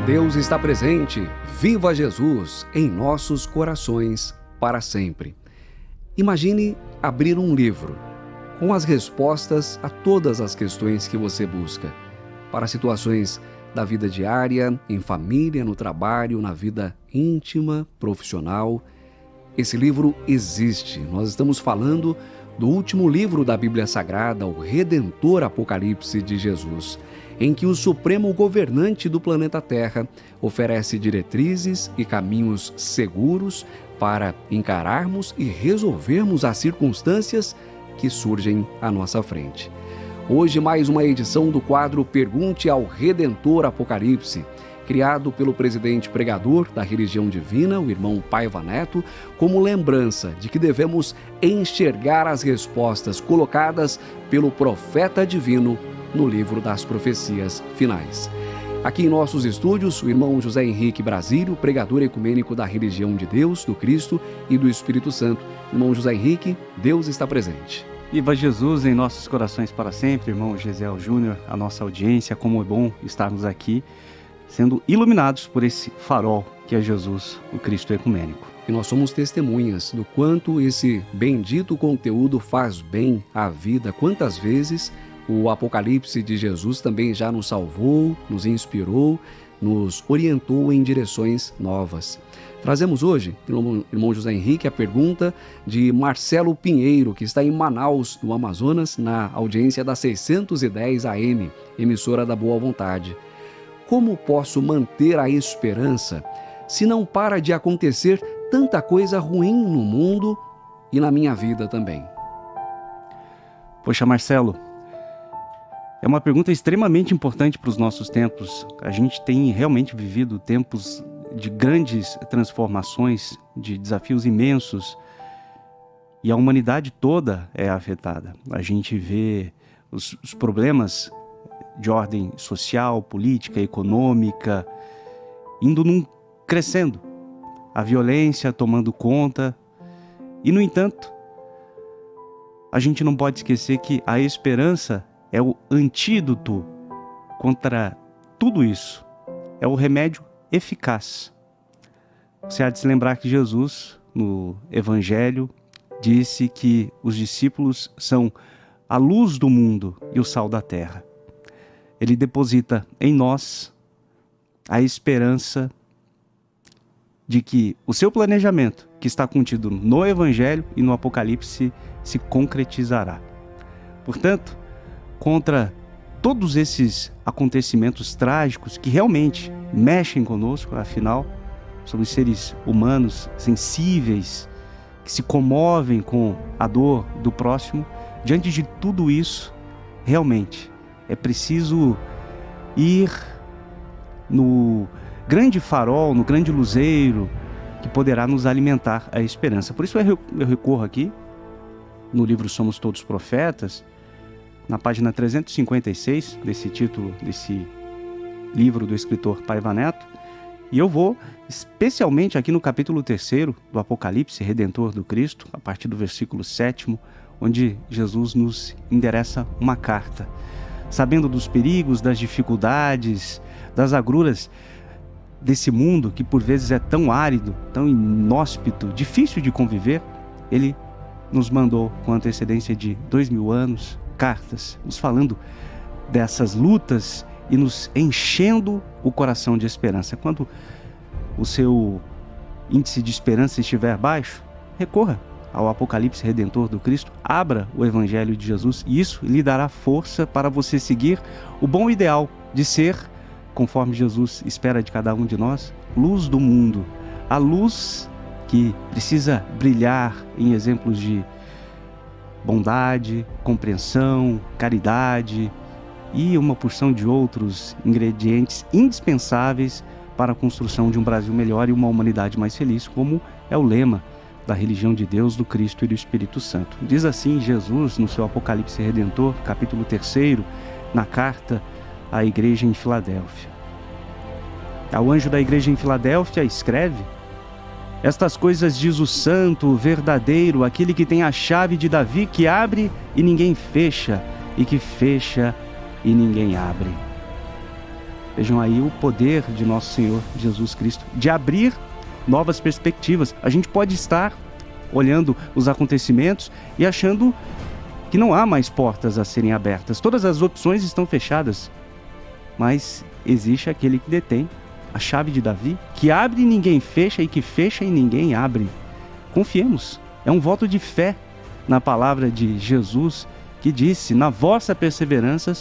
Deus está presente, viva Jesus em nossos corações para sempre. Imagine abrir um livro com as respostas a todas as questões que você busca, para situações da vida diária, em família, no trabalho, na vida íntima, profissional. Esse livro existe. Nós estamos falando do último livro da Bíblia Sagrada, o Redentor Apocalipse de Jesus, em que o Supremo Governante do planeta Terra oferece diretrizes e caminhos seguros para encararmos e resolvermos as circunstâncias que surgem à nossa frente. Hoje, mais uma edição do quadro Pergunte ao Redentor Apocalipse, criado pelo presidente pregador da religião divina, o irmão Paiva Neto, como lembrança de que devemos enxergar as respostas colocadas pelo profeta divino no livro das profecias finais. Aqui em nossos estúdios, o irmão José Henrique Brasílio, pregador ecumênico da religião de Deus, do Cristo e do Espírito Santo. Irmão José Henrique, Deus está presente. Viva Jesus em nossos corações para sempre, irmão Gesiel Júnior, a nossa audiência, como é bom estarmos aqui, sendo iluminados por esse farol que é Jesus, o Cristo ecumênico. E nós somos testemunhas do quanto esse bendito conteúdo faz bem à vida, quantas vezes o Apocalipse de Jesus também já nos salvou, nos inspirou, nos orientou em direções novas. Trazemos hoje, irmão José Henrique, a pergunta de Marcelo Pinheiro, que está em Manaus, no Amazonas, na audiência da 610 AM, emissora da Boa Vontade. Como posso manter a esperança se não para de acontecer tanta coisa ruim no mundo e na minha vida também? Poxa, Marcelo, é uma pergunta extremamente importante para os nossos tempos. A gente tem realmente vivido tempos de grandes transformações, de desafios imensos, e a humanidade toda é afetada. A gente vê os problemas de ordem social, política, econômica, crescendo. A violência tomando conta. E, no entanto, a gente não pode esquecer que a esperança é o antídoto contra tudo isso. É o remédio eficaz. Você há de se lembrar que Jesus, no Evangelho, disse que os discípulos são a luz do mundo e o sal da terra. Ele deposita em nós a esperança de que o seu planejamento, que está contido no Evangelho e no Apocalipse, se concretizará. Portanto, contra todos esses acontecimentos trágicos que realmente mexem conosco, afinal, somos seres humanos sensíveis, que se comovem com a dor do próximo, diante de tudo isso, realmente é preciso ir no grande farol, no grande luzeiro, que poderá nos alimentar a esperança. Por isso eu recorro aqui, no livro Somos Todos Profetas, na página 356 desse título, desse livro do escritor Paiva Neto, e eu vou especialmente aqui no capítulo 3 do Apocalipse, Redentor do Cristo, a partir do versículo 7, onde Jesus nos endereça uma carta. Sabendo dos perigos, das dificuldades, das agruras desse mundo que por vezes é tão árido, tão inóspito, difícil de conviver, ele nos mandou com antecedência de 2000 anos, cartas, nos falando dessas lutas e nos enchendo o coração de esperança. Quando o seu índice de esperança estiver baixo, recorra ao Apocalipse Redentor do Cristo, abra o Evangelho de Jesus e isso lhe dará força para você seguir o bom ideal de ser, conforme Jesus espera de cada um de nós, luz do mundo. A luz que precisa brilhar em exemplos de bondade, compreensão, caridade e uma porção de outros ingredientes indispensáveis para a construção de um Brasil melhor e uma humanidade mais feliz, como é o lema da religião de Deus, do Cristo e do Espírito Santo. Diz assim Jesus no seu Apocalipse Redentor, capítulo 3, na carta à igreja em Filadélfia. Ao anjo da igreja em Filadélfia escreve: estas coisas diz o santo, o verdadeiro, aquele que tem a chave de Davi, que abre e ninguém fecha, e que fecha e ninguém abre. Vejam aí o poder de nosso Senhor Jesus Cristo, de abrir novas perspectivas. A gente pode estar olhando os acontecimentos e achando que não há mais portas a serem abertas. Todas as opções estão fechadas. Mas existe aquele que detém a chave de Davi, que abre e ninguém fecha e que fecha e ninguém abre. Confiemos. É um voto de fé na palavra de Jesus, que disse: na vossa perseverança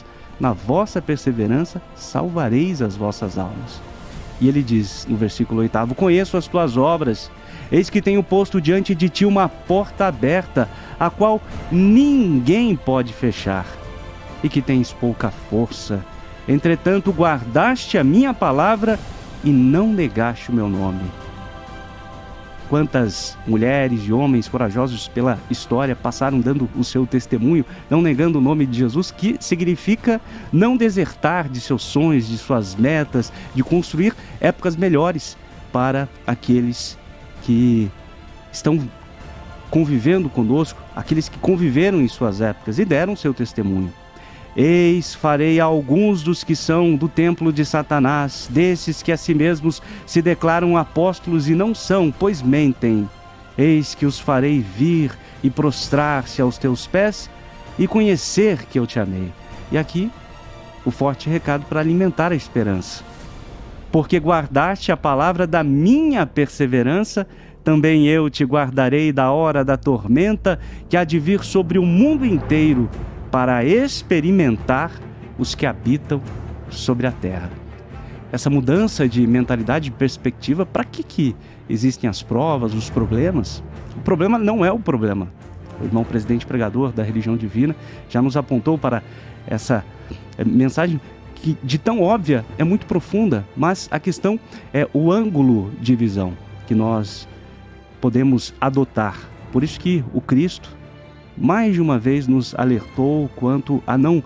salvareis as vossas almas. E ele diz no versículo 8: conheço as tuas obras, eis que tenho posto diante de ti uma porta aberta, a qual ninguém pode fechar, e que tens pouca força. Entretanto, guardaste a minha palavra e não negaste o meu nome. Quantas mulheres e homens corajosos pela história passaram dando o seu testemunho, não negando o nome de Jesus, que significa não desertar de seus sonhos, de suas metas, de construir épocas melhores para aqueles que estão convivendo conosco, aqueles que conviveram em suas épocas e deram seu testemunho. Eis, farei a alguns dos que são do templo de Satanás, desses que a si mesmos se declaram apóstolos e não são, pois mentem. Eis que os farei vir e prostrar-se aos teus pés e conhecer que eu te amei. E aqui, o forte recado para alimentar a esperança. Porque guardaste a palavra da minha perseverança, também eu te guardarei da hora da tormenta que há de vir sobre o mundo inteiro, para experimentar os que habitam sobre a terra. Essa mudança de mentalidade, de perspectiva, para que existem as provas, os problemas? O problema não é o problema. O irmão presidente pregador da religião divina já nos apontou para essa mensagem que, de tão óbvia, é muito profunda, mas a questão é o ângulo de visão que nós podemos adotar. Por isso que o Cristo mais de uma vez nos alertou quanto a não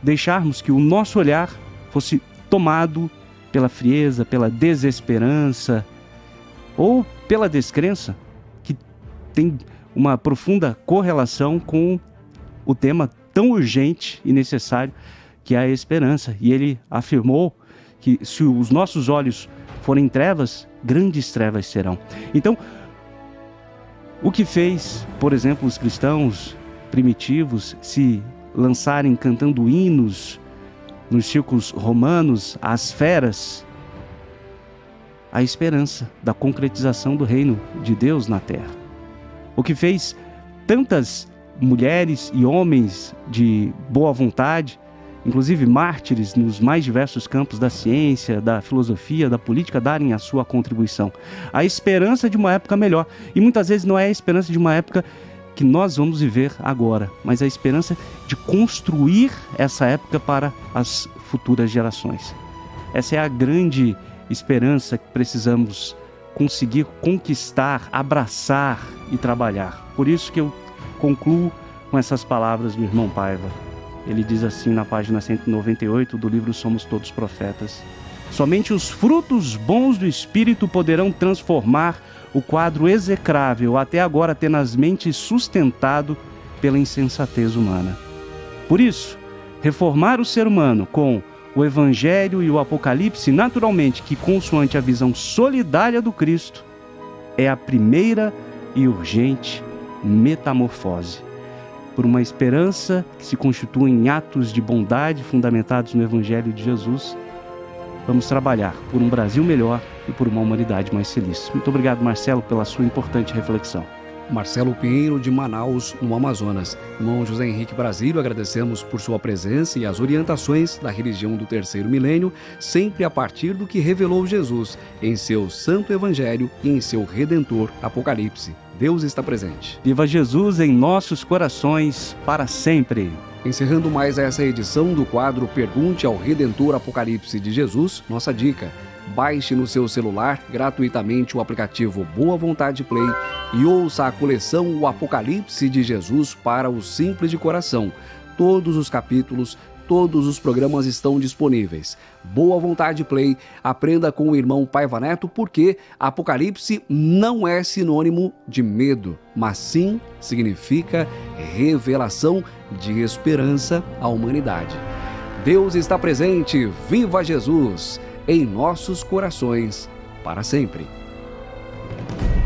deixarmos que o nosso olhar fosse tomado pela frieza, pela desesperança ou pela descrença, que tem uma profunda correlação com o tema tão urgente e necessário que é a esperança. E ele afirmou que se os nossos olhos forem trevas, grandes trevas serão. Então, o que fez, por exemplo, os cristãos primitivos se lançarem cantando hinos nos círculos romanos às feras? A esperança da concretização do reino de Deus na terra. O que fez tantas mulheres e homens de boa vontade, inclusive mártires nos mais diversos campos da ciência, da filosofia, da política, darem a sua contribuição. A esperança de uma época melhor. E muitas vezes não é a esperança de uma época que nós vamos viver agora, mas a esperança de construir essa época para as futuras gerações. Essa é a grande esperança que precisamos conseguir conquistar, abraçar e trabalhar. Por isso que eu concluo com essas palavras do irmão Paiva. Ele diz assim na página 198 do livro Somos Todos Profetas: somente os frutos bons do Espírito poderão transformar o quadro execrável, até agora tenazmente sustentado pela insensatez humana. Por isso, reformar o ser humano com o Evangelho e o Apocalipse, naturalmente que consoante a visão solidária do Cristo, é a primeira e urgente metamorfose. Por uma esperança que se constitui em atos de bondade fundamentados no Evangelho de Jesus, vamos trabalhar por um Brasil melhor e por uma humanidade mais feliz. Muito obrigado, Marcelo, pela sua importante reflexão. Marcelo Pinheiro, de Manaus, no Amazonas. Irmão José Henrique Brasílio, agradecemos por sua presença e as orientações da religião do terceiro milênio, sempre a partir do que revelou Jesus em seu Santo Evangelho e em seu Redentor Apocalipse. Deus está presente. Viva Jesus em nossos corações para sempre. Encerrando mais essa edição do quadro Pergunte ao Redentor Apocalipse de Jesus, nossa dica: baixe no seu celular gratuitamente o aplicativo Boa Vontade Play e ouça a coleção O Apocalipse de Jesus para o Simples de Coração. Todos os capítulos, todos os programas estão disponíveis. Boa Vontade Play, aprenda com o irmão Paiva Neto, porque Apocalipse não é sinônimo de medo, mas sim significa revelação de esperança à humanidade. Deus está presente, viva Jesus, em nossos corações, para sempre.